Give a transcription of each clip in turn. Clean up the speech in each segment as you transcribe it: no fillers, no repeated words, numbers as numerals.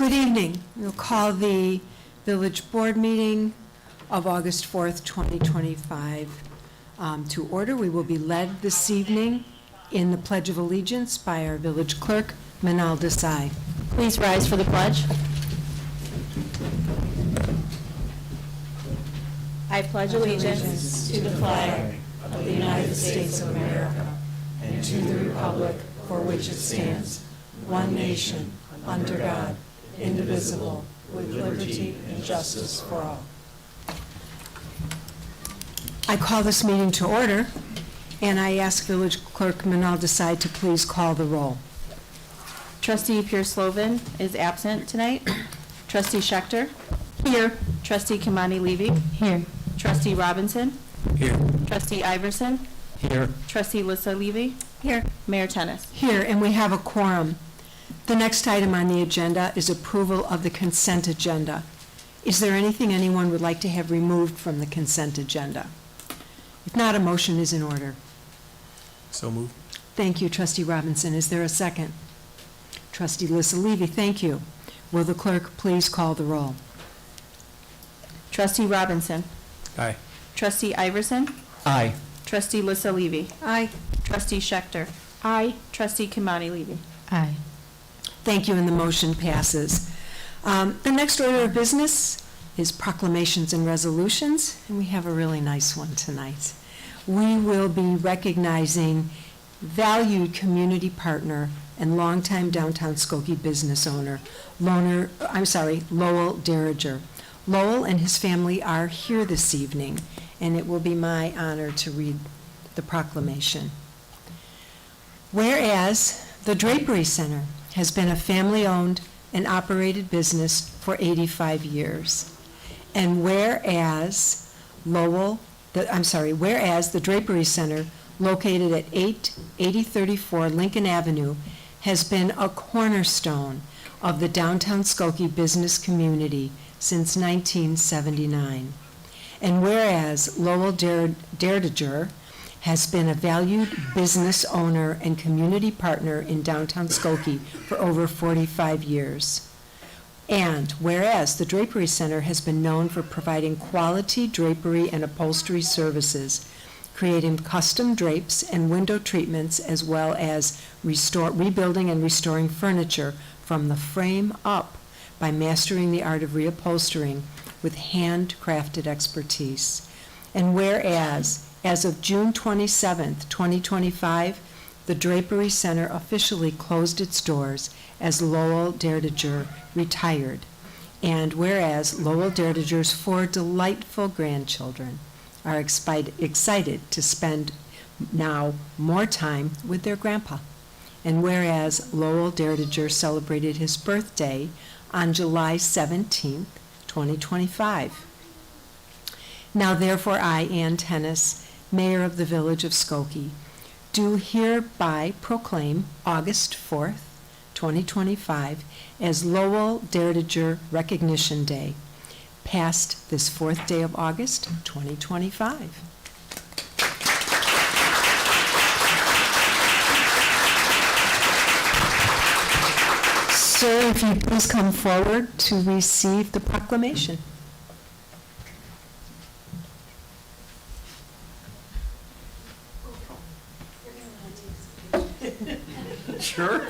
Good evening. We'll call the Village Board meeting of August 4th, 2025 to order. We will be led this evening in the Pledge of Allegiance by our Village Clerk, Manal Desai. Please rise for the pledge. I pledge allegiance to the flag of the United States of America and to the republic for which it stands, one nation, under God, indivisible, with liberty and justice for all. I call this meeting to order, and I ask Village Clerk Manal Desai to please call the roll. Trustee Pierce-Slovan is absent tonight. Trustee Schechter? Here. Trustee Kimani Levy? Here. Trustee Robinson? Here. Trustee Iverson? Here. Trustee Lissa Levy? Here. Mayor Tennis? Here, and we have a quorum. The next item on the agenda is approval of the consent agenda. Is there anything anyone would like to have removed from the consent agenda? If not, a motion is in order. So moved. Thank you, Trustee Robinson. Is there a second? Trustee Lissa Levy, thank you. Will the clerk please call the roll? Trustee Robinson? Aye. Trustee Iverson? Aye. Trustee Lissa Levy? Aye. Trustee Schechter? Aye. Trustee Kimani Levy? Aye. Thank you, and the motion passes. The next order of business is proclamations and resolutions, and we have a really nice one tonight. We will be recognizing valued community partner and longtime downtown Skokie business owner, Lowell Derringer. Lowell and his family are here this evening, and it will be my honor to read the proclamation. Whereas the Drapery Center has been a family-owned and operated business for 85 years, and whereas the Drapery Center, located at 8034 Lincoln Avenue, has been a cornerstone of the downtown Skokie business community since 1979. And whereas Lowell Derringer has been a valued business owner and community partner in downtown Skokie for over 45 years. And whereas the Drapery Center has been known for providing quality drapery and upholstery services, creating custom drapes and window treatments, as well as rebuilding and restoring furniture from the frame up by mastering the art of reupholstering with handcrafted expertise. And whereas, as of June 27th, 2025, the Drapery Center officially closed its doors as Lowell Derringer retired. And whereas Lowell Derringer's 4 delightful grandchildren are excited to spend now more time with their grandpa. And whereas Lowell Derringer celebrated his birthday on July 17th, 2025. Now therefore I, Ann Tennis, Mayor of the Village of Skokie, do hereby proclaim August 4th, 2025 as Lowell Derringer Recognition Day, past this 4th day of August, 2025. Sir, if you please come forward to receive the proclamation. Sure.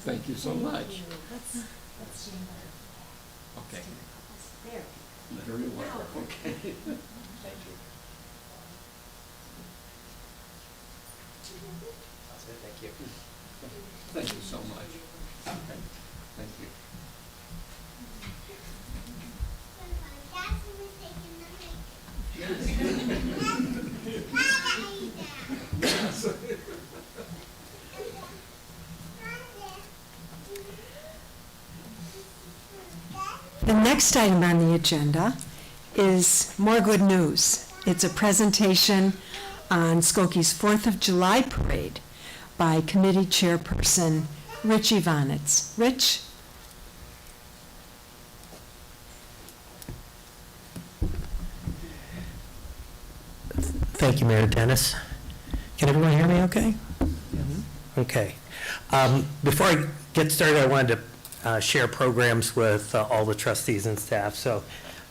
Thank you so much. Okay. Very well. Okay. Thank you. Thank you. Thank you so much. Okay. Thank you. The next item on the agenda is more good news. It's a presentation on Skokie's 4th of July parade by committee chairperson Rich Ivanitz. Rich? Thank you, Mayor Dennis. Can everyone hear me okay? Okay. Before I get started, I wanted to share programs with all the trustees and staff. So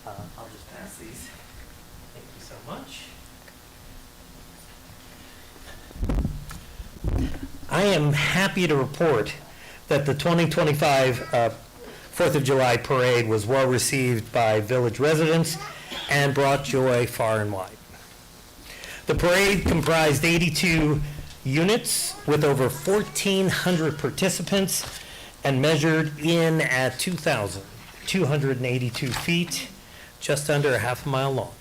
I'll just pass these. Thank you so much. I am happy to report that the 2025 4th of July parade was well received by village residents and brought joy far and wide. The parade comprised 82 units with over 1,400 participants and measured in at 2,282 feet, just under a half a mile long.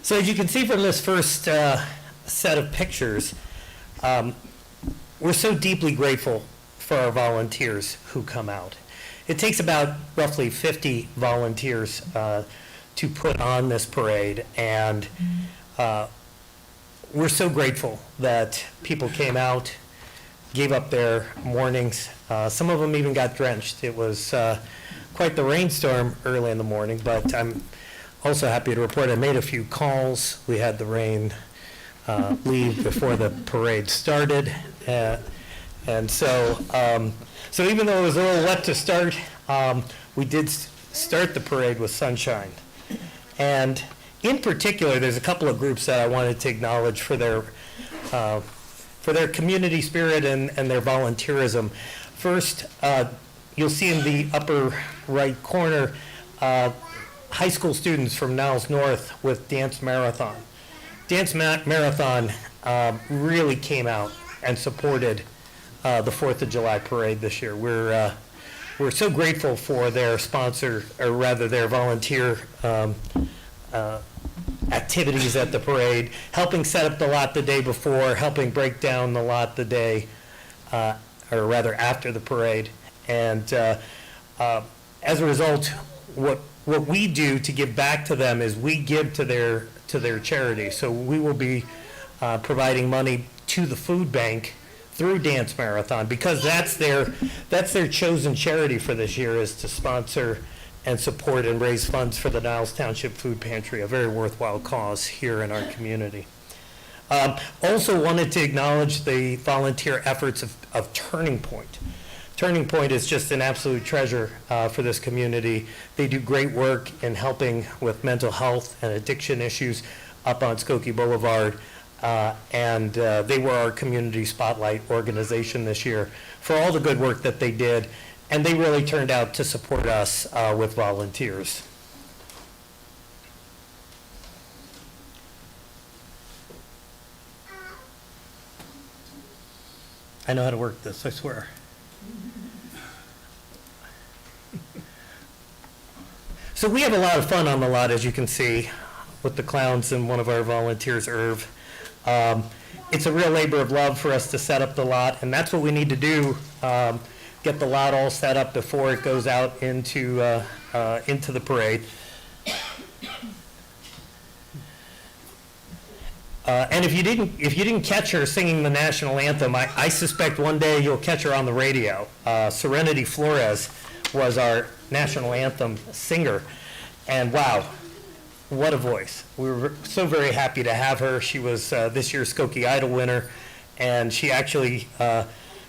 So as you can see from this first set of pictures, we're so deeply grateful for our volunteers who come out. It takes about roughly 50 volunteers to put on this parade, and we're so grateful that people came out, gave up their mornings. Some of them even got drenched. It was quite the rainstorm early in the morning, but I'm also happy to report I made a few calls. We had the rain leave before the parade started. And so even though it was a little wet to start, we did start the parade with sunshine. And in particular, there's a couple of groups that I wanted to acknowledge for their community spirit and their volunteerism. First, you'll see in the upper right corner, high school students from Niles North with Dance Marathon. Dance Marathon really came out and supported the 4th of July parade this year. We're so grateful for their sponsor, or rather their volunteer activities at the parade, helping set up the lot the day before, helping break down the lot the day, or rather after the parade. And as a result, what we do to give back to them is we give to their charity. So we will be providing money to the food bank through Dance Marathon, because that's their chosen charity for this year, is to sponsor and support and raise funds for the Niles Township Food Pantry, a very worthwhile cause here in our community. Also wanted to acknowledge the volunteer efforts of Turning Point. Turning Point is just an absolute treasure for this community. They do great work in helping with mental health and addiction issues up on Skokie Boulevard. And they were our community spotlight organization this year for all the good work that they did. And they really turned out to support us with volunteers. I know how to work this, I swear. So we have a lot of fun on the lot, as you can see, with the clowns and one of our volunteers, Irv. It's a real labor of love for us to set up the lot, and that's what we need to do, get the lot all set up before it goes out into the parade. And if you didn't catch her singing the national anthem, I suspect one day you'll catch her on the radio. Serenity Flores was our national anthem singer, and wow, what a voice. We were so very happy to have her. She was this year's Skokie Idol winner, and she actually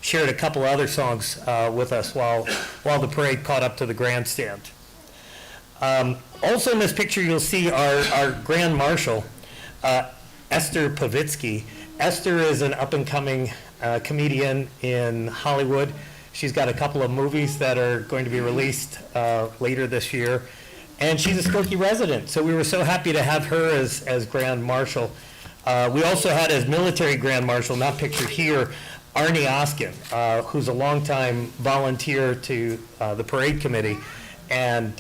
shared a couple other songs with us while the parade caught up to the grandstand. Also in this picture, you'll see our Grand Marshal, Esther Pavitsky. Esther is an up-and-coming comedian in Hollywood. She's got a couple of movies that are going to be released later this year. And she's a Skokie resident, so we were so happy to have her as Grand Marshal. We also had as military Grand Marshal, not pictured here, Arnie Oskin, who's a longtime volunteer to the parade committee, and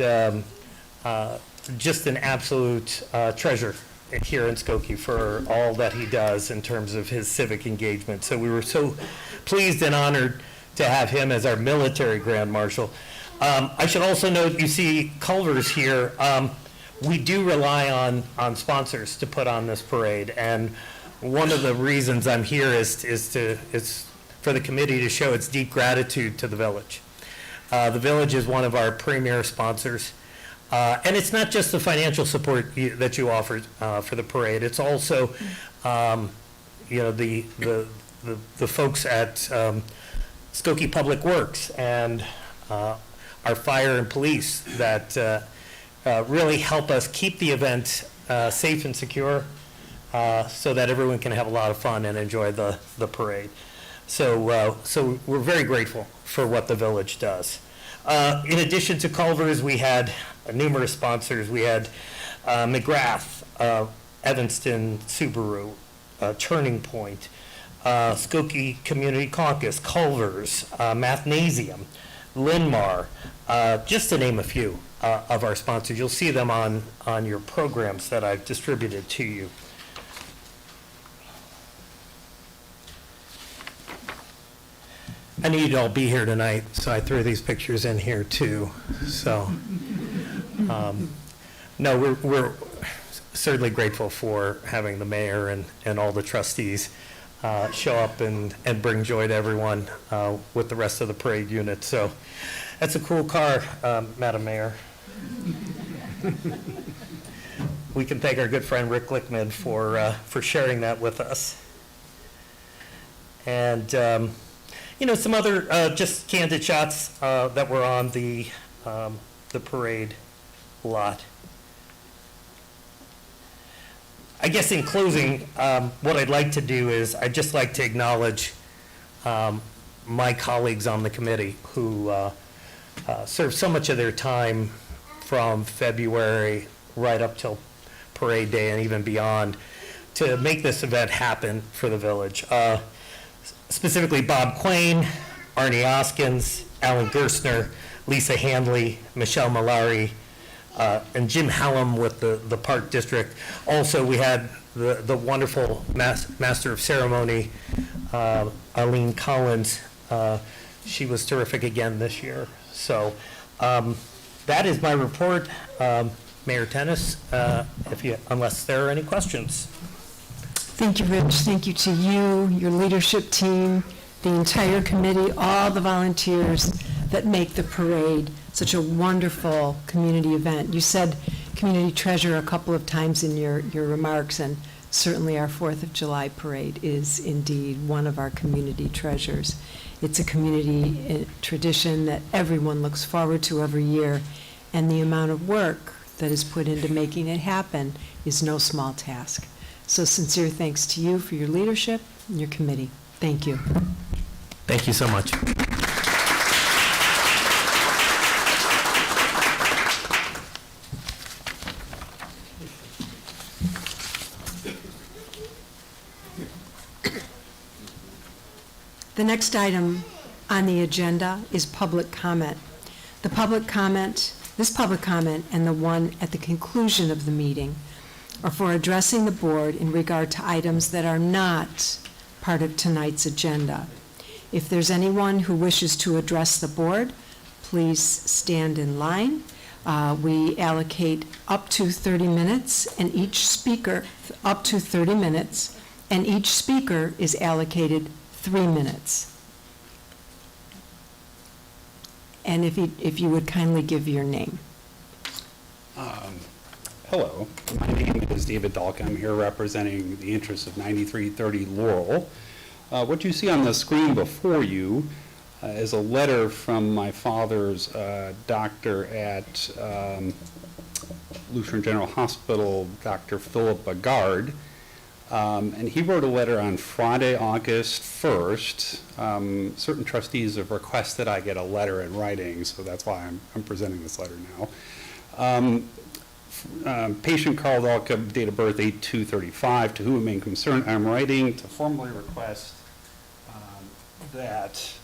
just an absolute treasure here in Skokie for all that he does in terms of his civic engagement. So we were so pleased and honored to have him as our military Grand Marshal. I should also note, you see Culver's here. We do rely on sponsors to put on this parade, and one of the reasons I'm here is for the committee to show its deep gratitude to the village. The village is one of our premier sponsors, and it's not just the financial support that you offer for the parade. It's also, the folks at Skokie Public Works and our fire and police that really help us keep the event safe and secure so that everyone can have a lot of fun and enjoy the parade. So we're very grateful for what the village does. In addition to Culver's, we had numerous sponsors. We had McGrath, Evanston Subaru, Turning Point, Skokie Community Caucus, Culver's, Mathnasium, Linmar, just to name a few of our sponsors. You'll see them on your programs that I've distributed to you. I knew you'd all be here tonight, so I threw these pictures in here too. So, no, we're certainly grateful for having the mayor and all the trustees show up and bring joy to everyone with the rest of the parade unit. So that's a cool car, Madam Mayor. We can thank our good friend Rick Glickman for sharing that with us. And some other just candid shots that were on the parade lot. I guess in closing, what I'd like to do is I'd just like to acknowledge my colleagues on the committee who served so much of their time from February right up till parade day and even beyond to make this event happen for the village. Specifically Bob Quain, Arnie Oskins, Alan Gerstner, Lisa Handley, Michelle Malari, and Jim Hallam with the Park District. Also, we had the wonderful Master of Ceremony, Eileen Collins. She was terrific again this year. So that is my report. Mayor Tennis, unless there are any questions. Thank you, Rich. Thank you to you, your leadership team, the entire committee, all the volunteers that make the parade such a wonderful community event. You said community treasure a couple of times in your remarks, and certainly our 4th of July parade is indeed one of our community treasures. It's a community tradition that everyone looks forward to every year, and the amount of work that is put into making it happen is no small task. So sincere thanks to you for your leadership and your committee. Thank you. Thank you so much. The next item on the agenda is public comment. This public comment and the one at the conclusion of the meeting are for addressing the board in regard to items that are not part of tonight's agenda. If there's anyone who wishes to address the board, please stand in line. We allocate up to 30 minutes, and each speaker, up to 30 minutes, and each speaker is allocated 3 minutes. And if you would kindly give your name. Hello, my name is David Dahlke. I'm here representing the interests of 9330 Laurel. What you see on the screen before you is a letter from my father's doctor at Lutheran General Hospital, Dr. Philip Bagard. And he wrote a letter on Friday, August 1st. Certain trustees have requested I get a letter in writing, so that's why I'm presenting this letter now. Patient Carl Dahlke, date of birth 8/2/35, to whom it may concern, I'm writing to formally request that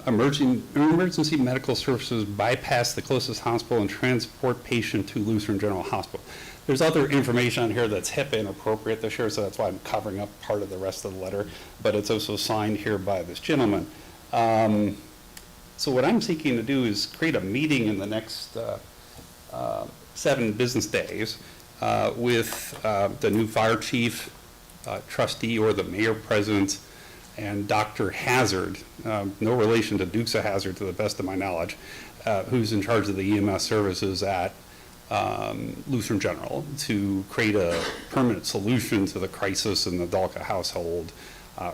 emergency medical services bypass the closest hospital and transport patient to Lutheran General Hospital. There's other information on here that's HIPAA inappropriate this year, so that's why I'm covering up part of the rest of the letter, but it's also signed here by this gentleman. So what I'm seeking to do is create a meeting in the next 7 business days with the new fire chief, trustee, or the mayor present, and Dr. Hazard, no relation to Dukes of Hazzard to the best of my knowledge, who's in charge of the EMS services at Lutheran General, to create a permanent solution to the crisis in the Dahlke household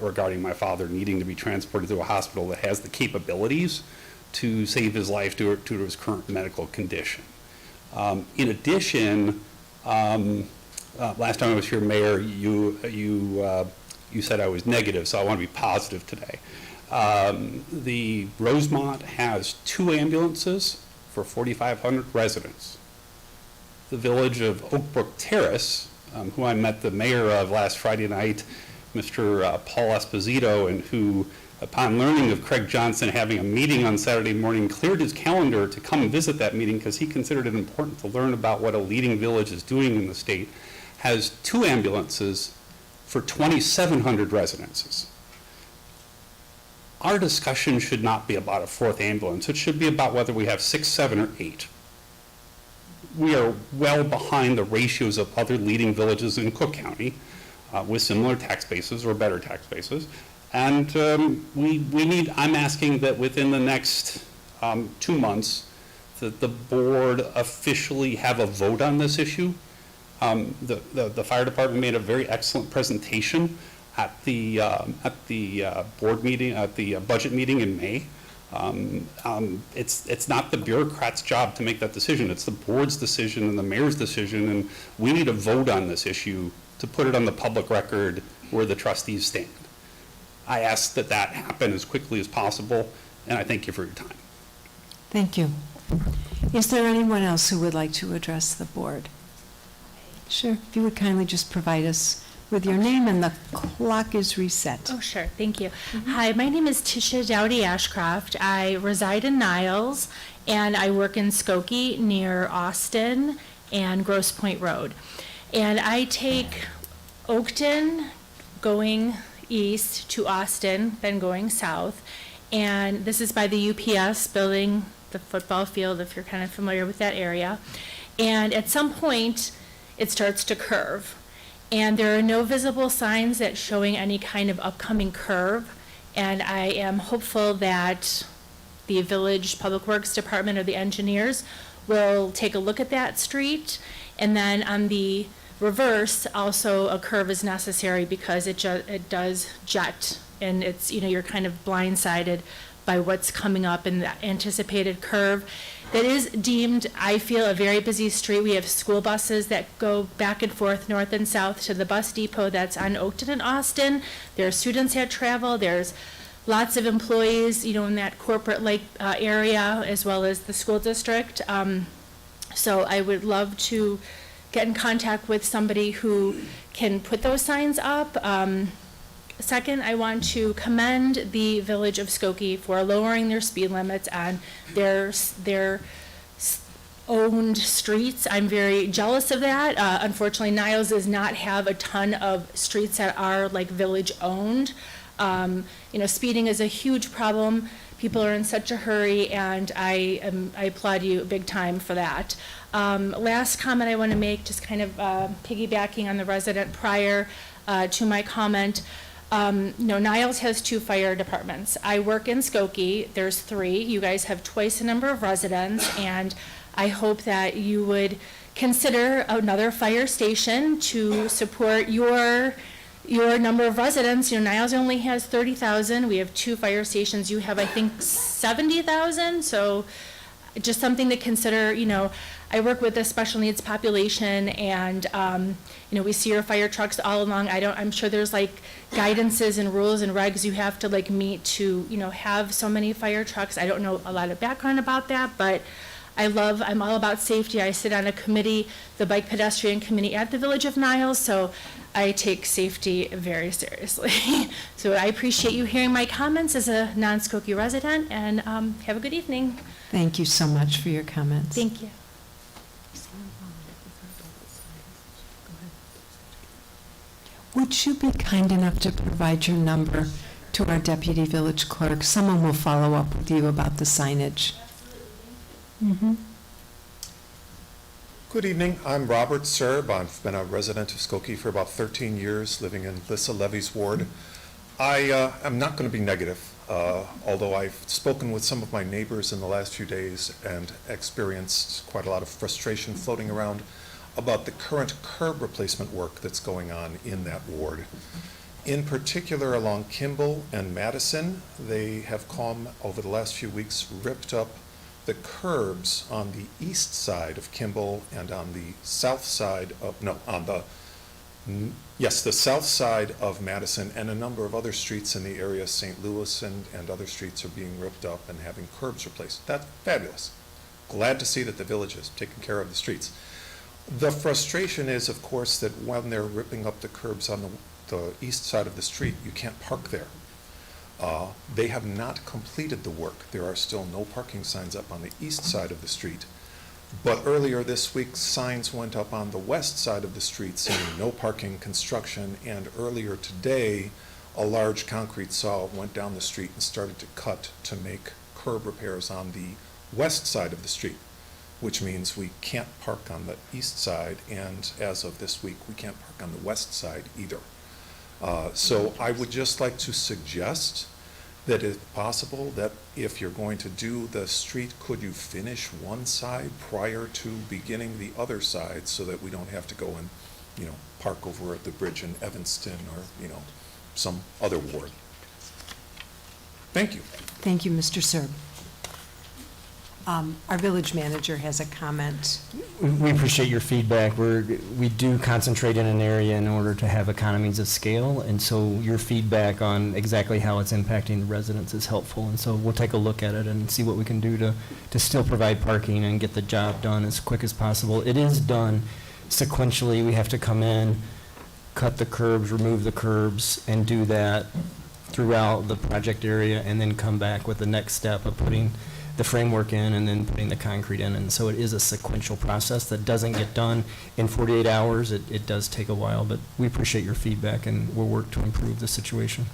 regarding my father needing to be transported to a hospital that has the capabilities to save his life due to his current medical condition. In addition, last time I was here, Mayor, you said I was negative, so I want to be positive today. The Rosemont has 2 ambulances for 4,500 residents. The village of Oakbrook Terrace, who I met the mayor of last Friday night, Mr. Paul Esposito, and who, upon learning of Craig Johnson having a meeting on Saturday morning, cleared his calendar to come and visit that meeting because he considered it important to learn about what a leading village is doing in the state, has 2 ambulances for 2,700 residences. Our discussion should not be about a 4th ambulance. It should be about whether we have 6, 7, or 8. We are well behind the ratios of other leading villages in Cook County with similar tax bases or better tax bases. And I'm asking that within the next 2 months, that the board officially have a vote on this issue. The fire department made a very excellent presentation at the board meeting, at the budget meeting in May. It's not the bureaucrat's job to make that decision. It's the board's decision and the mayor's decision, and we need a vote on this issue to put it on the public record where the trustees stand. I ask that that happen as quickly as possible, and I thank you for your time. Thank you. Is there anyone else who would like to address the board? Sure, if you would kindly just provide us with your name, and the clock is reset. Oh, sure. Thank you. Hi, my name is Tisha Dowdy Ashcroft. I reside in Niles, and I work in Skokie near Austin and Grosse Pointe Road. And I take Oakton going east to Austin, then going south. And this is by the UPS building, the football field, if you're kind of familiar with that area. And at some point, it starts to curve. And there are no visible signs that showing any kind of upcoming curve. And I am hopeful that the Village Public Works Department or the engineers will take a look at that street. And then on the reverse, also a curve is necessary because it does jet. And it's, you're kind of blindsided by what's coming up in the anticipated curve. That is deemed, I feel, a very busy street. We have school buses that go back and forth, north and south, to the bus depot that's on Oakton and Austin. There are students that travel. There's lots of employees, in that corporate lake area, as well as the school district. So I would love to get in contact with somebody who can put those signs up. Second, I want to commend the Village of Skokie for lowering their speed limits on their owned streets. I'm very jealous of that. Unfortunately, Niles does not have a ton of streets that are like village owned. Speeding is a huge problem. People are in such a hurry, and I applaud you big time for that. Last comment I want to make, just kind of piggybacking on the resident prior to my comment. Niles has 2 fire departments. I work in Skokie. There's 3. You guys have twice the number of residents, and I hope that you would consider another fire station to support your number of residents. Niles only has 30,000. We have 2 fire stations. You have, I think, 70,000. So just something to consider. I work with a special needs population, and we see your fire trucks all along. I'm sure there's guidances and rules and regs you have to meet to have so many fire trucks. I don't know a lot of background about that, but I'm all about safety. I sit on a committee, the Bike Pedestrian Committee at the Village of Niles, so I take safety very seriously. So I appreciate you hearing my comments as a non-Skokie resident, and have a good evening. Thank you so much for your comments. Thank you. Would you be kind enough to provide your number to our deputy village clerk? Someone will follow up with you about the signage. Good evening. I'm Robert Serb. I've been a resident of Skokie for about 13 years, living in Lissa Levy's ward. I am not going to be negative, although I've spoken with some of my neighbors in the last few days and experienced quite a lot of frustration floating around about the current curb replacement work that's going on in that ward. In particular, along Kimball and Madison, they have come over the last few weeks, ripped up the curbs on the east side of Kimball and on the south side of, no, on the, yes, the south side of Madison, and a number of other streets in the area, St. Louis and other streets are being ripped up and having curbs replaced. That's fabulous. Glad to see that the village is taking care of the streets. The frustration is, of course, that when they're ripping up the curbs on the east side of the street, you can't park there. They have not completed the work. There are still no parking signs up on the east side of the street. But earlier this week, signs went up on the west side of the street saying no parking, construction, and earlier today, a large concrete saw went down the street and started to cut to make curb repairs on the west side of the street, which means we can't park on the east side, and as of this week, we can't park on the west side either. So I would just like to suggest that it's possible that if you're going to do the street, could you finish one side prior to beginning the other side so that we don't have to go and, park over at the bridge in Evanston or, some other ward. Thank you. Thank you, Mr. Serb. Our village manager has a comment. We appreciate your feedback. We do concentrate in an area in order to have economies of scale, and so your feedback on exactly how it's impacting the residents is helpful. And so we'll take a look at it and see what we can do to still provide parking and get the job done as quick as possible. It is done sequentially. We have to come in, cut the curbs, remove the curbs, and do that throughout the project area, and then come back with the next step of putting the framework in and then putting the concrete in. And so it is a sequential process that doesn't get done in 48 hours. It does take a while, but we appreciate your feedback and we'll work to improve the situation.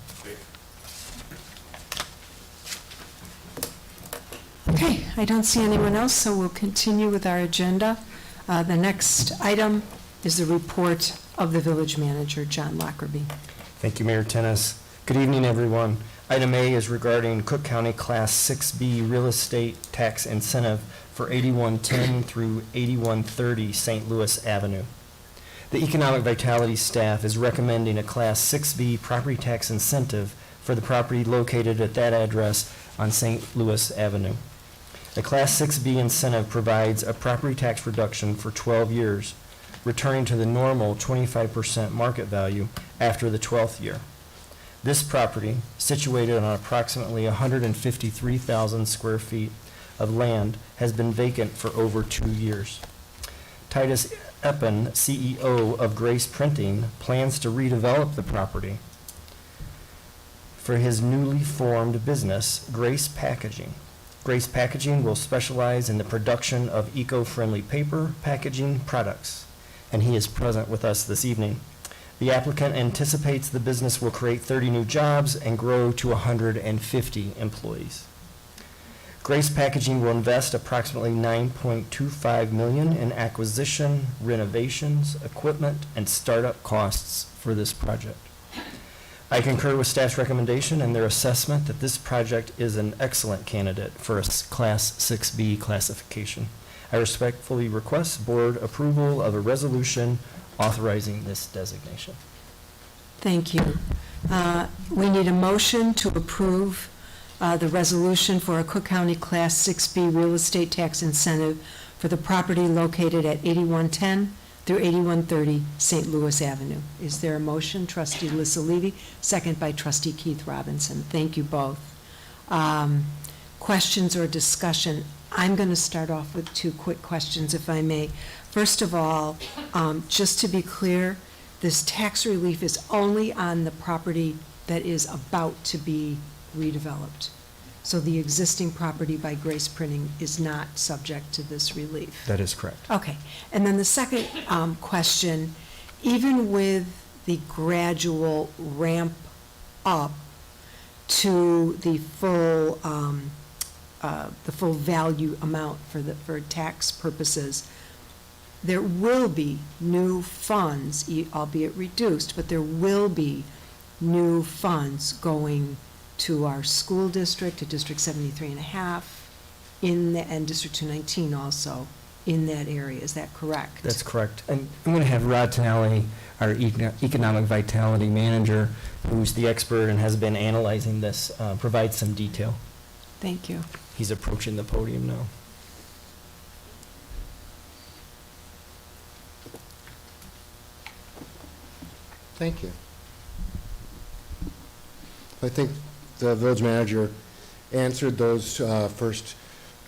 Okay, I don't see anyone else, so we'll continue with our agenda. The next item is the report of the village manager, John Lockerbie. Thank you, Mayor Tennis. Good evening, everyone. Item A is regarding Cook County Class 6B real estate tax incentive for 8110 through 8130 St. Louis Avenue. The Economic Vitality staff is recommending a Class 6B property tax incentive for the property located at that address on St. Louis Avenue. The Class 6B incentive provides a property tax reduction for 12 years, returning to the normal 25% market value after the 12th year. This property, situated on approximately 153,000 square feet of land, has been vacant for over 2 years. Titus Eppen, CEO of Grace Printing, plans to redevelop the property for his newly formed business, Grace Packaging. Grace Packaging will specialize in the production of eco-friendly paper packaging products, and he is present with us this evening. The applicant anticipates the business will create 30 new jobs and grow to 150 employees. Grace Packaging will invest approximately $9.25 million in acquisition, renovations, equipment, and startup costs for this project. I concur with staff's recommendation and their assessment that this project is an excellent candidate for a Class 6B classification. I respectfully request board approval of a resolution authorizing this designation. Thank you. We need a motion to approve the resolution for a Cook County Class 6B real estate tax incentive for the property located at 8110 through 8130 St. Louis Avenue. Is there a motion? Trustee Lissa Levy, second by Trustee Keith Robinson. Thank you both. Questions or discussion? I'm going to start off with 2 quick questions, if I may. First of all, just to be clear, this tax relief is only on the property that is about to be redeveloped. So the existing property by Grace Printing is not subject to this relief. That is correct. Okay. And then the second question, even with the gradual ramp up to the full value amount for tax purposes, there will be new funds, albeit reduced, but there will be new funds going to our school district, to District 73 and a half, and District 219 also, in that area, is that correct? That's correct. And I'm going to have Rod Tonelli, our Economic Vitality Manager, who's the expert and has been analyzing this, provide some detail. Thank you. He's approaching the podium now. Thank you. I think the village manager answered those first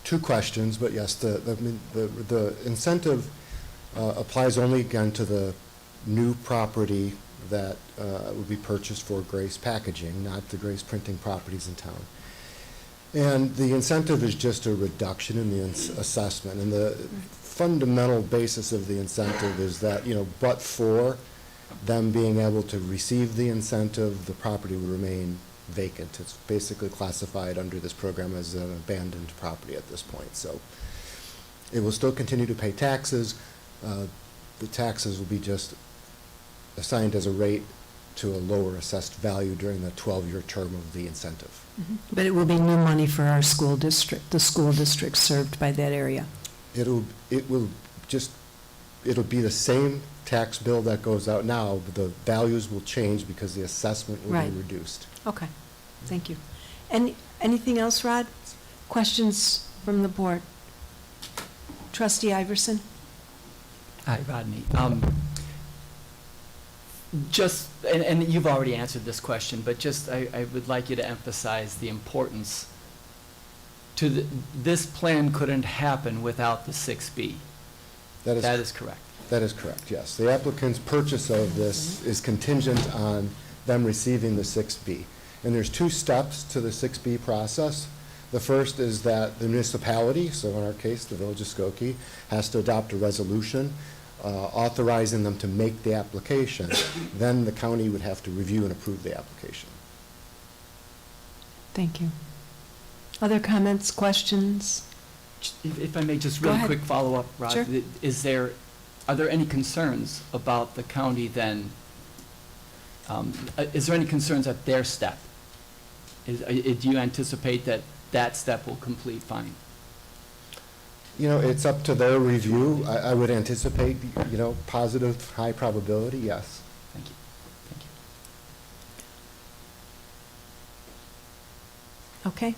two questions, but yes, the incentive applies only again to the new property that would be purchased for Grace Packaging, not the Grace Printing properties in town. And the incentive is just a reduction in the assessment. And the fundamental basis of the incentive is that, but for them being able to receive the incentive, the property would remain vacant. It's basically classified under this program as an abandoned property at this point. So it will still continue to pay taxes. The taxes will be just assigned as a rate to a lower assessed value during the 12-year term of the incentive. But it will be new money for our school district, the school district served by that area. It'll be the same tax bill that goes out now, but the values will change because the assessment will Right. be reduced. Okay, thank you. Anything else, Rod? Questions from the board? Trustee Iverson? Hi, Rodney. Just, and you've already answered this question, but just I would like you to emphasize the importance to this plan couldn't happen without the 6B. That is correct. That is correct, yes. The applicant's purchase of this is contingent on them receiving the 6B. And there's two steps to the 6B process. The first is that the municipality, so in our case, the Village of Skokie, has to adopt a resolution authorizing them to make the application. Then the county would have to review and approve the application. Thank you. Other comments, questions? If I may, just Go really ahead. quick follow-up, Rod. Sure. Are there any concerns about the county then? Is there any concerns at their step? Do you anticipate that that step will complete fine? It's up to their review. I would anticipate, positive, high probability, yes. Thank you. Thank you. Okay.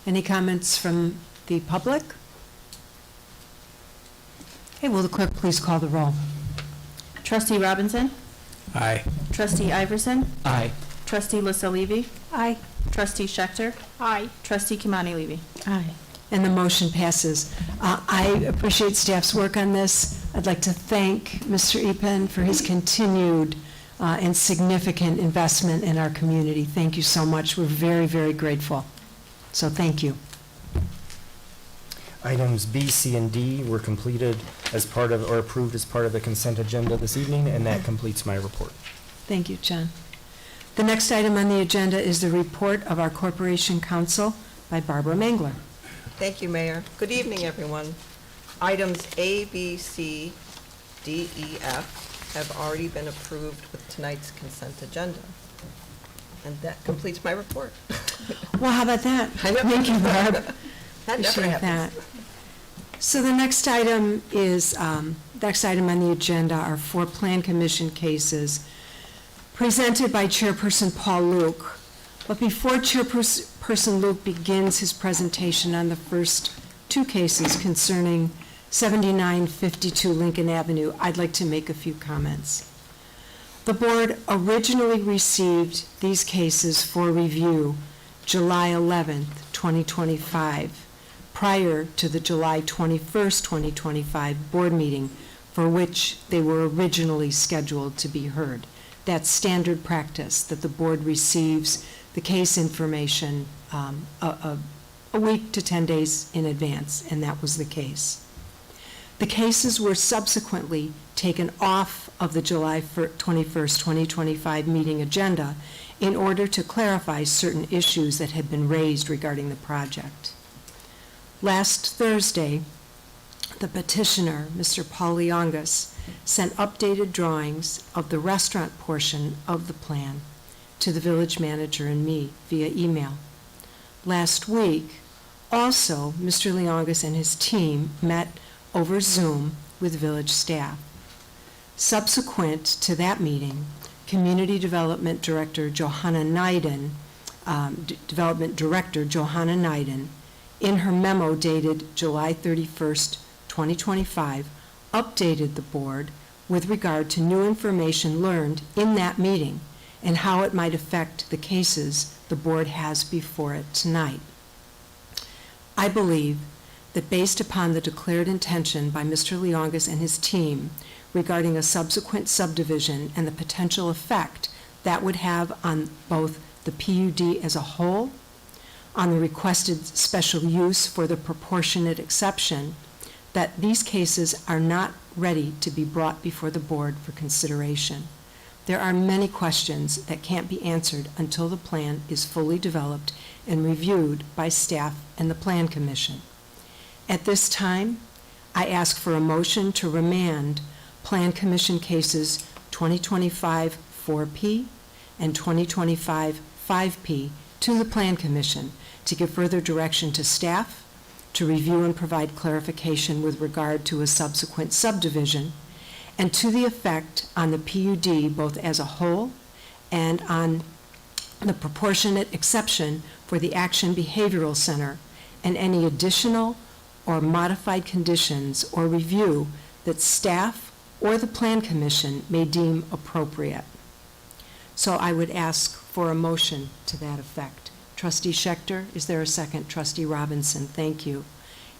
Any comments from the public? Okay, will the clerk please call the roll? Trustee Robinson? Aye. Trustee Iverson? Aye. Trustee Lissa Levy? Aye. Trustee Schechter? Aye. Trustee Kimani Levy? Aye. And the motion passes. I appreciate staff's work on this. I'd like to thank Mr. Epen for his continued and significant investment in our community. Thank you so much. We're very, very grateful. So thank you. Items B, C, and D were completed as part of, or approved as part of the consent agenda this evening, and that completes my report. Thank you, John. The next item on the agenda is the report of our Corporation Counsel by Barbara Mangler. Thank you, Mayor. Good evening, everyone. Items A, B, C, D, E, F have already been approved with tonight's consent agenda. And that completes my report. Well, how about that? I know. Thank you, Barb. That never Appreciate happens. that. So the next item is, next item on the agenda are 4 Plan Commission cases presented by Chairperson Paul Luke. But before Chairperson Luke begins his presentation on the first 2 cases concerning 7952 Lincoln Avenue, I'd like to make a few comments. The board originally received these cases for review July 11th, 2025, prior to the July 21st, 2025 board meeting for which they were originally scheduled to be heard. That's standard practice, that the board receives the case information a week to 10 days in advance, and that was the case. The cases were subsequently taken off of the July 21st, 2025 meeting agenda in order to clarify certain issues that had been raised regarding the project. Last Thursday, the petitioner, Mr. Paul Leongas, sent updated drawings of the restaurant portion of the plan to the village manager and me via email. Last week, also, Mr. Leongas and his team met over Zoom with village staff. Subsequent to that meeting, Community Development Director Johanna Nyden, in her memo dated July 31st, 2025, updated the board with regard to new information learned in that meeting and how it might affect the cases the board has before it tonight. I believe that based upon the declared intention by Mr. Leongas and his team regarding a subsequent subdivision and the potential effect that would have on both the PUD as a whole, on the requested special use for the proportionate exception, that these cases are not ready to be brought before the board for consideration. There are many questions that can't be answered until the plan is fully developed and reviewed by staff and the Plan Commission. At this time, I ask for a motion to remand Plan Commission cases 2025 4P and 2025 5P to the Plan Commission to give further direction to staff, to review and provide clarification with regard to a subsequent subdivision, and to the effect on the PUD both as a whole and on the proportionate exception for the Action Behavioral Center and any additional or modified conditions or review that staff or the Plan Commission may deem appropriate. So I would ask for a motion to that effect. Trustee Schechter, is there a second? Trustee Robinson, thank you.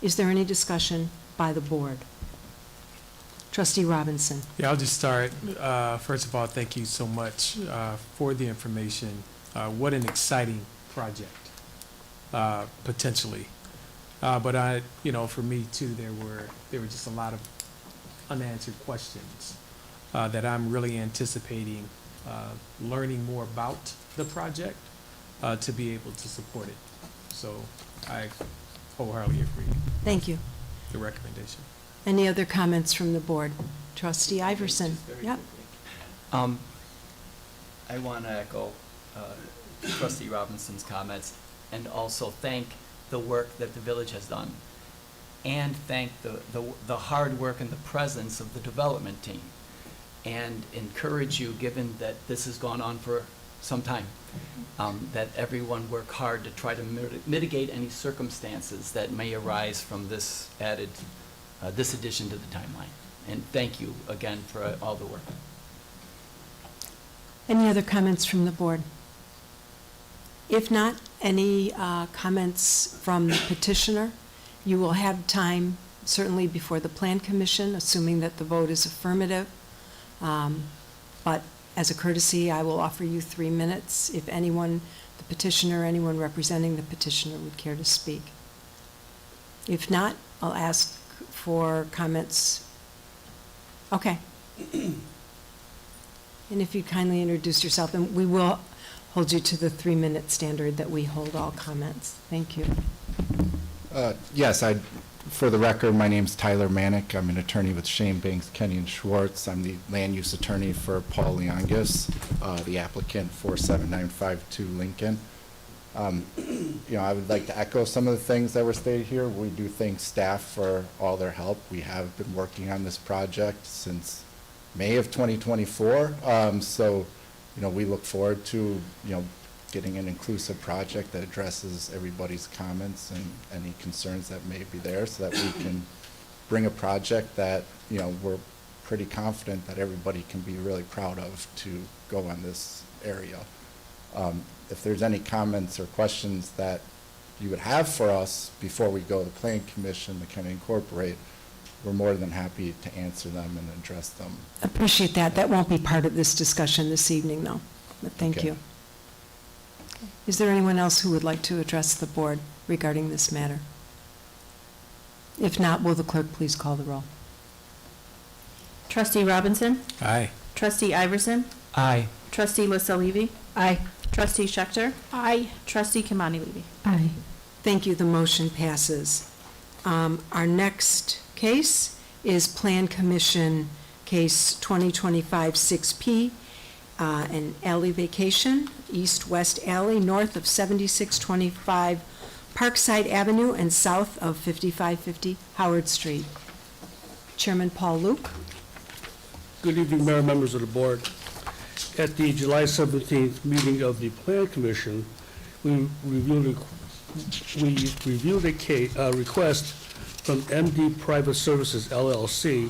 Is there any discussion by the board? Trustee Robinson. Yeah, I'll just start. First of all, thank you so much for the information. What an exciting project, potentially. But for me too, there were just a lot of unanswered questions that I'm really anticipating learning more about the project to be able to support it. So I wholeheartedly agree. Thank you. The recommendation. Any other comments from the board? Trustee Iverson? Yep. I want to echo Trustee Robinson's comments and also thank the work that the village has done and thank the hard work and the presence of the development team and encourage you, given that this has gone on for some time, that everyone work hard to try to mitigate any circumstances that may arise from this this addition to the timeline. And thank you again for all the work. Any other comments from the board? If not, any comments from the petitioner? You will have time, certainly before the Plan Commission, assuming that the vote is affirmative. But as a courtesy, I will offer you 3 minutes if anyone, the petitioner, anyone representing the petitioner would care to speak. If not, I'll ask for comments. Okay. And if you'd kindly introduce yourself, and we will hold you to the 3-minute standard that we hold all comments. Thank you. Yes, for the record, my name's Tyler Manick. I'm an attorney with Shane Banks, Kenny and Schwartz. I'm the land use attorney for Paul Leongas, the applicant for 7952 Lincoln. I would like to echo some of the things that were stated here. We do thank staff for all their help. We have been working on this project since May of 2024. We look forward to, getting an inclusive project that addresses everybody's comments and any concerns that may be there so that we can bring a project that, we're pretty confident that everybody can be really proud of to go on this area. If there's any comments or questions that you would have for us before we go to the Plan Commission to kind of incorporate, we're more than happy to answer them and address them. Appreciate that. That won't be part of this discussion this evening, though. But thank Okay. you. Is there anyone else who would like to address the board regarding this matter? If not, will the clerk please call the roll? Trustee Robinson? Aye. Trustee Iverson? Aye. Trustee LaSallevi? Aye. Trustee Schechter? Aye. Trustee Kimani Levy? Aye. Thank you. The motion passes. Our next case is Plan Commission Case 2025-6P, an alley vacation, east-west alley, north of 7625 Parkside Avenue and south of 5550 Howard Street. Chairman Paul Luke. Good evening, Mayor, members of the board. At the July 17th meeting of the Plan Commission, we reviewed a request from MD Private Services LLC,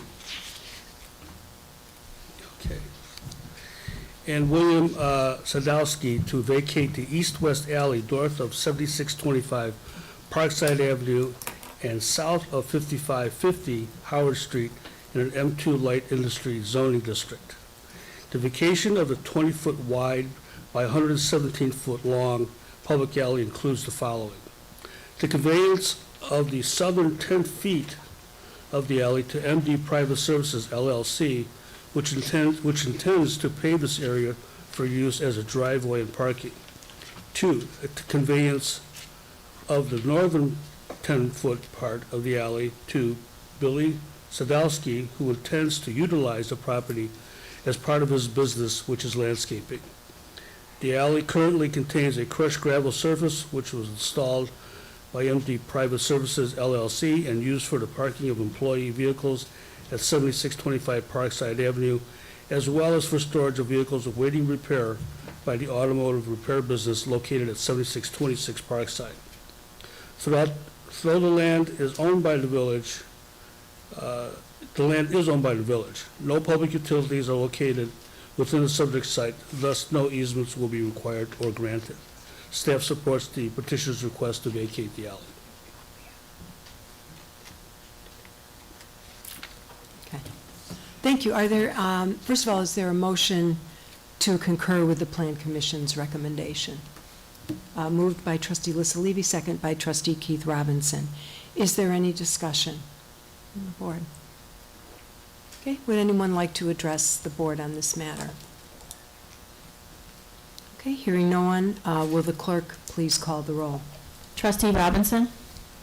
okay, and William Sadowski to vacate the east-west alley north of 7625 Parkside Avenue and south of 5550 Howard Street in an M2 light industry zoning district. The vacation of the 20-foot wide by 117-foot long public alley includes the following: the conveyance of the southern 10 feet of the alley to MD Private Services LLC, which intends to pave this area for use as a driveway and parking. 2, the conveyance of the northern 10-foot part of the alley to Billy Sadowski, who intends to utilize the property as part of his business, which is landscaping. The alley currently contains a crushed gravel surface, which was installed by MD Private Services LLC and used for the parking of employee vehicles at 7625 Parkside Avenue, as well as for storage of vehicles awaiting repair by the automotive repair business located at 7626 Parkside. Though the land is owned by the village, no public utilities are located within the subject site, thus no easements will be required or granted. Staff supports the petitioner's request to vacate the alley. Okay. Thank you. Are there, first of all, is there a motion to concur with the Plan Commission's recommendation? Moved by trustee Lissa Levy, second by trustee Keith Robinson. Is there any discussion on the board? Okay, would anyone like to address the board on this matter? Okay, hearing no one, will the clerk please call the roll? Trustee Robinson?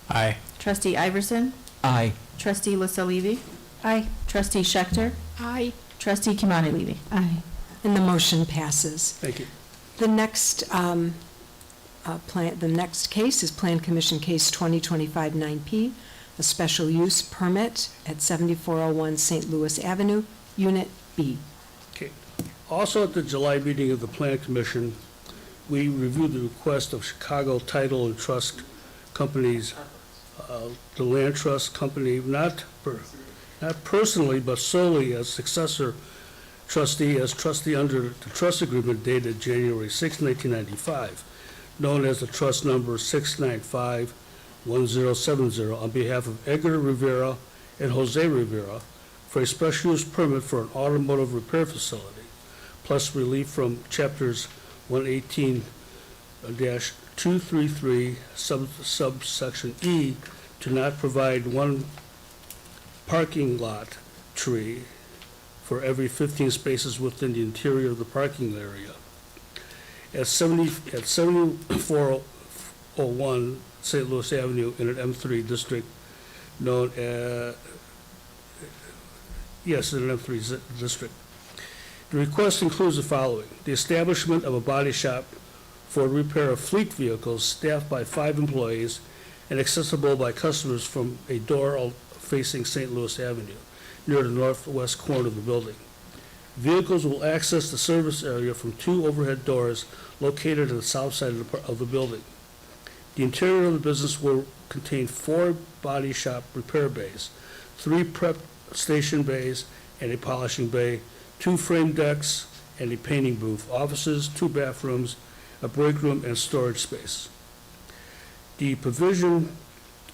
Aye. Trustee Iverson? Aye. Trustee Lissa Levy? Aye. Trustee Schechter? Aye. Trustee Kimani Levy? Aye. And the motion passes. Thank you. The next the next case is Plan Commission Case 2025-9P, a special use permit at 7401 St. Louis Avenue, Unit B. Okay. Also at the July meeting of the Plan Commission, we reviewed the request of Chicago Title and Trust Companies, the Land Trust Company, not personally, but solely as successor trustee, as trustee under the trust agreement dated January 6, 1995, known as the trust number 6951070, on behalf of Edgar Rivera and Jose Rivera for a special use permit for an automotive repair facility, plus relief from chapters 118-233 subsection E to not provide one parking lot tree for every 15 spaces within the interior of the parking area. At 7401 St. Louis Avenue in an M3 district known as, yes, in an M3 district. The request includes the following: the establishment of a body shop for repair of fleet vehicles staffed by 5 employees and accessible by customers from a door facing St. Louis Avenue, near the northwest corner of the building. Vehicles will access the service area from 2 overhead doors located on the south side of the building. The interior of the business will contain 4 body shop repair bays, 3 prep station bays and a polishing bay, 2 frame decks and a painting booth, offices, 2 bathrooms, a break room, and storage space. The provision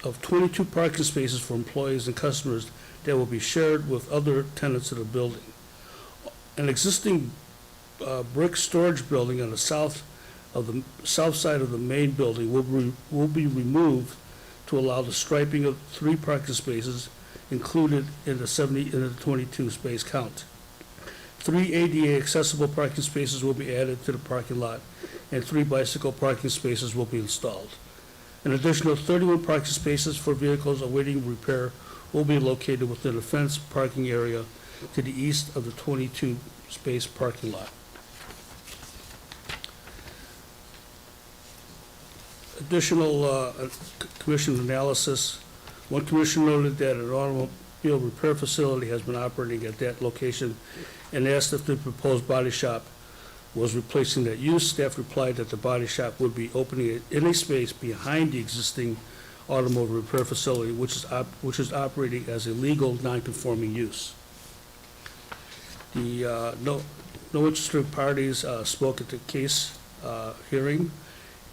of 22 parking spaces for employees and customers that will be shared with other tenants of the building. An existing brick storage building on the south side of the main building will be removed to allow the striping of 3 parking spaces included in the 22 space count. 3 ADA accessible parking spaces will be added to the parking lot, and 3 bicycle parking spaces will be installed. An additional 31 parking spaces for vehicles awaiting repair will be located within a fenced parking area to the east of the 22 space parking lot. Additional commission analysis: one commission noted that an field repair facility has been operating at that location and asked if the proposed body shop was replacing that use. Staff replied that the body shop would be opening it in a space behind the existing automotive repair facility, which is operating as a legal non-conforming use. The no interested parties spoke at the case hearing,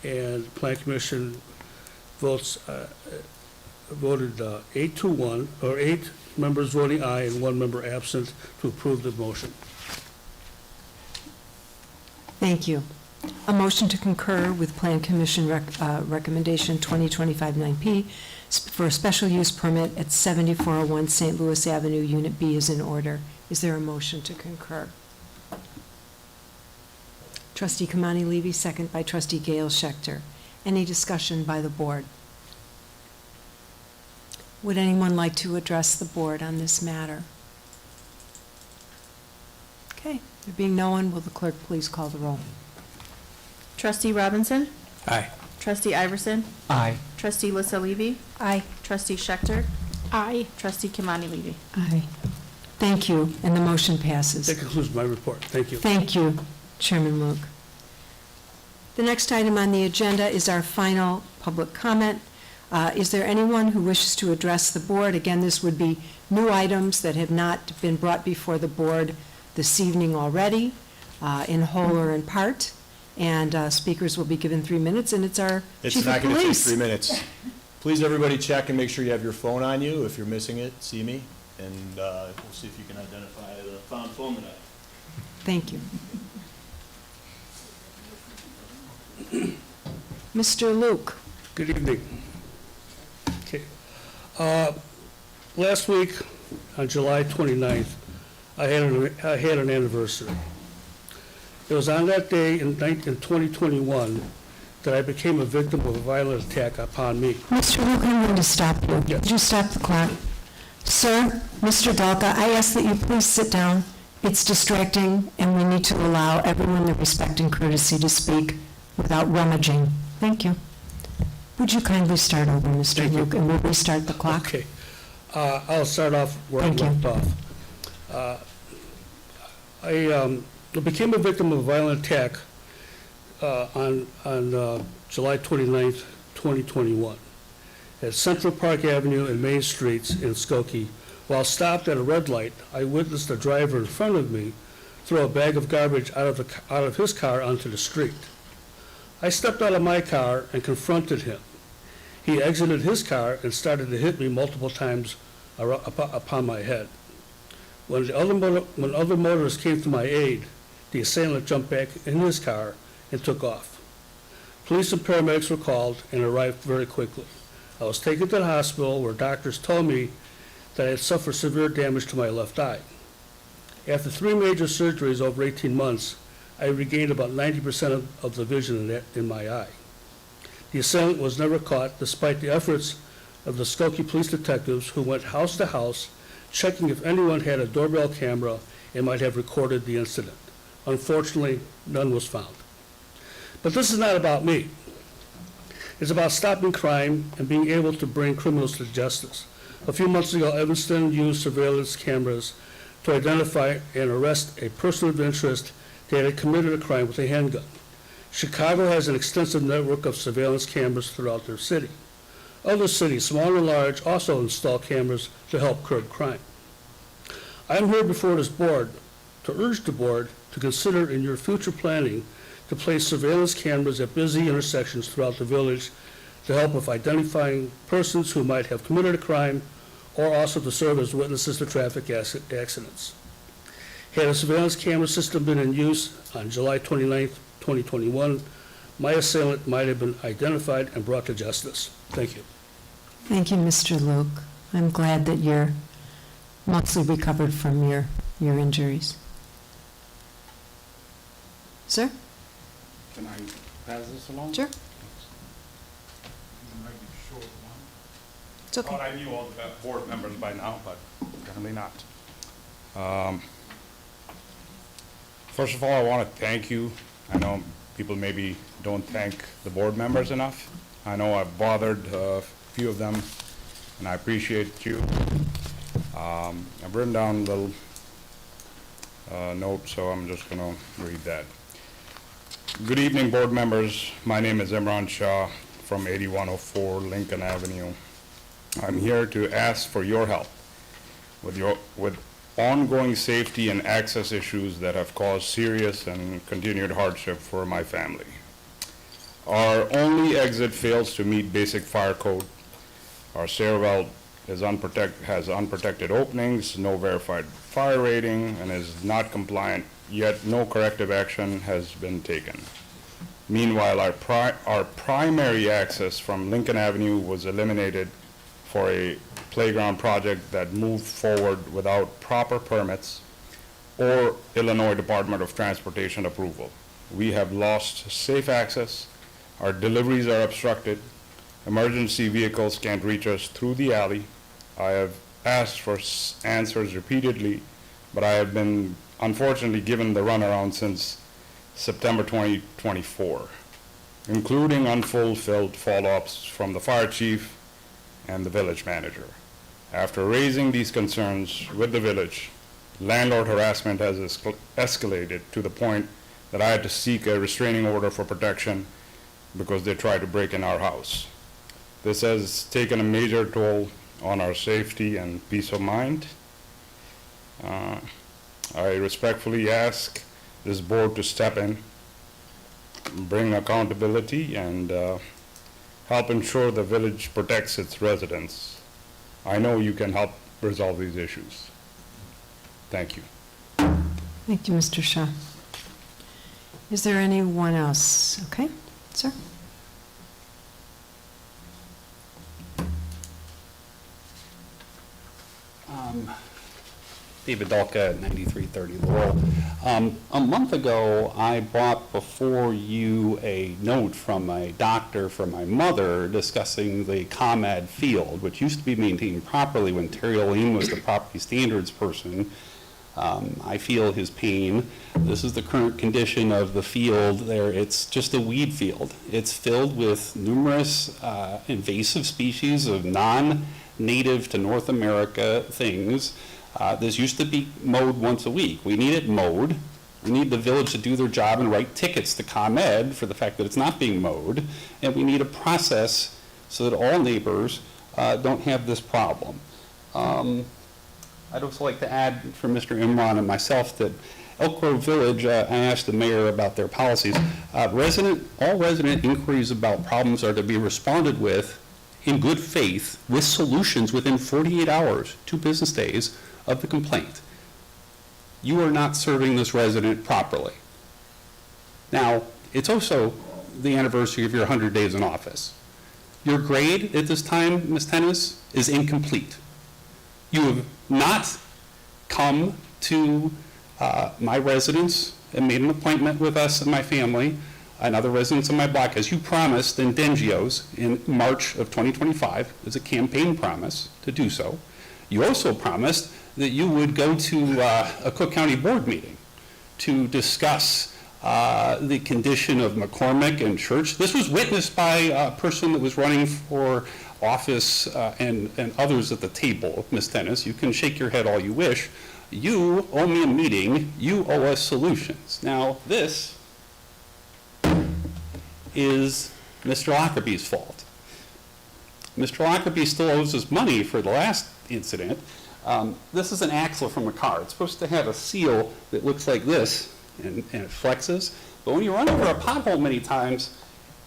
and the Plan Commission voted 8-1, or 8 members voting aye and 1 member absent to approve the motion. Thank you. A motion to concur with Plan Commission recommendation 2025-9P for a special use permit at 7401 St. Louis Avenue, Unit B is in order. Is there a motion to concur? Trustee Kamani Levy, second by Trustee Gail Schechter. Any discussion by the board? Would anyone like to address the board on this matter? Okay, there being no one, will the clerk please call the roll? Trustee Robinson? Aye. Trustee Iverson? Aye. Trustee Lissa Levy? Aye. Trustee Schechter? Aye. Trustee Kimani Levy? Aye. Thank you, and the motion passes. That concludes my report. Thank you. Thank you, Chairman Luke. The next item on the agenda is our final public comment. Is there anyone who wishes to address the board? Again, this would be new items that have not been brought before the board this evening already, in whole or in part. And speakers will be given 3 minutes, and it's our It's chief not of going to take police. 3 minutes. Please, everybody, check and make sure you have your phone on you. If you're missing it, see me, and we'll see if you can identify the found phone tonight. Thank you. Mr. Luke. Good evening. Okay. Last week, on July 29th, I had an anniversary. It was on that day in 2021 that I became a victim of a violent attack upon me. Mr. Luke, I'm going to stop you. Yes. Could you stop the clock? Sir, Mr. Dalka, I ask that you please sit down. It's distracting, and we need to allow everyone the respect and courtesy to speak without rummaging. Thank you. Would you kindly start over, Mr. Thank you. Luke, and we'll restart the clock? Okay. I'll start off where I Thank you. left off. I became a victim of a violent attack on July 29th, 2021, at Central Park Avenue and Main Streets in Skokie. While stopped at a red light, I witnessed a driver in front of me throw a bag of garbage out of his car onto the street. I stepped out of my car and confronted him. He exited his car and started to hit me multiple times upon my head. When other motorists came to my aid, the assailant jumped back in his car and took off. Police and paramedics were called and arrived very quickly. I was taken to the hospital where doctors told me that I had suffered severe damage to my left eye. After 3 major surgeries over 18 months, I regained about 90% of the vision in my eye. The assailant was never caught, despite the efforts of the Skokie police detectives who went house to house, checking if anyone had a doorbell camera and might have recorded the incident. Unfortunately, none was found. But this is not about me. It's about stopping crime and being able to bring criminals to justice. A few months ago, Evanston used surveillance cameras to identify and arrest a person of interest that had committed a crime with a handgun. Chicago has an extensive network of surveillance cameras throughout their city. Other cities, small and large, also install cameras to help curb crime. I am here before this board to urge the board to consider in your future planning to place surveillance cameras at busy intersections throughout the village to help with identifying persons who might have committed a crime, or also to serve as witnesses to traffic accidents. Had a surveillance camera system been in use on July 29th, 2021, my assailant might have been identified and brought to justice. Thank you. Thank you, Mr. Luke. I'm glad that you're mostly recovered from your injuries. Sir? Can I pass this along? Sure. It's okay. Thought I knew all the board members by now, but apparently not. First of all, I want to thank you. I know people maybe don't thank the board members enough. I know I've bothered a few of them, and I appreciate you. I've written down a little note, so I'm just going to read that. Good evening, board members. My name is Imran Shah from 8104 Lincoln Avenue. I'm here to ask for your help with ongoing safety and access issues that have caused serious and continued hardship for my family. Our only exit fails to meet basic fire code. Our stairwell has unprotected openings, no verified fire rating, and is not compliant, yet no corrective action has been taken. Meanwhile, our primary access from Lincoln Avenue was eliminated for a playground project that moved forward without proper permits or Illinois Department of Transportation approval. We have lost safe access, our deliveries are obstructed, emergency vehicles can't reach us through the alley. I have asked for answers repeatedly, but I have been unfortunately given the runaround since September 2024, including unfulfilled follow-ups from the fire chief and the village manager. After raising these concerns with the village, landlord harassment has escalated to the point that I had to seek a restraining order for protection because they tried to break in our house. This has taken a major toll on our safety and peace of mind. I respectfully ask this board to step in, bring accountability, and help ensure the village protects its residents. I know you can help resolve these issues. Thank you. Thank you, Mr. Shah. Is there anyone else? Okay, sir. David Dalka at 9330 Laurel. A month ago, I brought before you a note from a doctor for my mother discussing the ComEd field, which used to be maintained properly when Terry Oline was the property standards person. I feel his pain. This is the current condition of the field there. It's just a weed field. It's filled with numerous invasive species of non-native to North America things. This used to be mowed once a week. We need it mowed. We need the village to do their job and write tickets to ComEd for the fact that it's not being mowed. And we need a process so that all neighbors don't have this problem. I'd also like to add for Mr. Imran and myself that Elk Grove Village, I asked the mayor about their policies. All resident inquiries about problems are to be responded with in good faith with solutions within 48 hours, 2 business days, of the complaint. You are not serving this resident properly. Now, it's also the anniversary of your 100 days in office. Your grade at this time, Ms. Tennis, is incomplete. You have not come to my residence and made an appointment with us and my family and other residents in my block, as you promised in Dengios in March of 2025 as a campaign promise to do so. You also promised that you would go to a Cook County board meeting to discuss the condition of McCormick and Church. This was witnessed by a person that was running for office and others at the table, Ms. Tennis. You can shake your head all you wish. You owe me a meeting. You owe us solutions. Now, this is Mr. Lockerbie's fault. Mr. Lockerbie still owes us money for the last incident. This is an axle from a car. It's supposed to have a seal that looks like this and it flexes. But when you run over a pothole many times,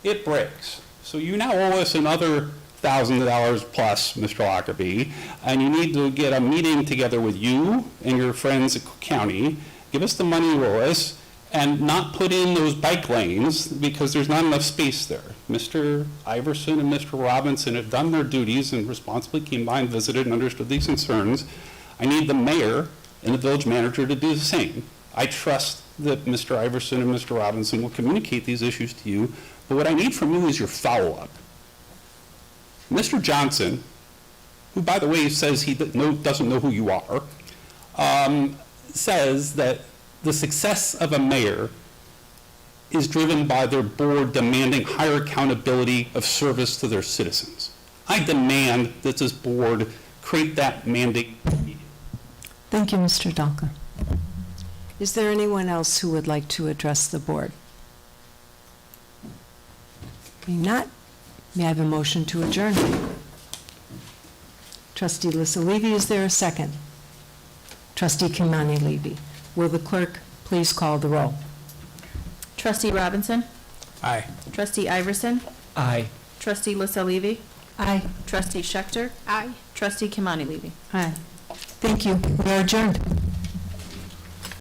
it breaks. So you now owe us another $1,000 plus, Mr. Lockerbie, and you need to get a meeting together with you and your friends at Cook County, give us the money you owe us, and not put in those bike lanes because there's not enough space there. Mr. Iverson and Mr. Robinson have done their duties and responsibly came by and visited and understood these concerns. I need the mayor and the village manager to do the same. I trust that Mr. Iverson and Mr. Robinson will communicate these issues to you, but what I need from you is your follow-up. Mr. Johnson, who by the way says he doesn't know who you are, says that the success of a mayor is driven by their board demanding higher accountability of service to their citizens. I demand that this board create that mandate immediately. Thank you, Mr. Dalka. Is there anyone else who would like to address the board? Being not, may I have a motion to adjourn? Trustee Lissa Levy, is there a second? Trustee Kimani Levy. Will the clerk please call the roll? Trustee Robinson? Aye. Trustee Iverson? Aye. Trustee Lissa Levy? Aye. Trustee Schechter? Aye. Trustee Kimani Levy? Aye. Thank you. We are adjourned.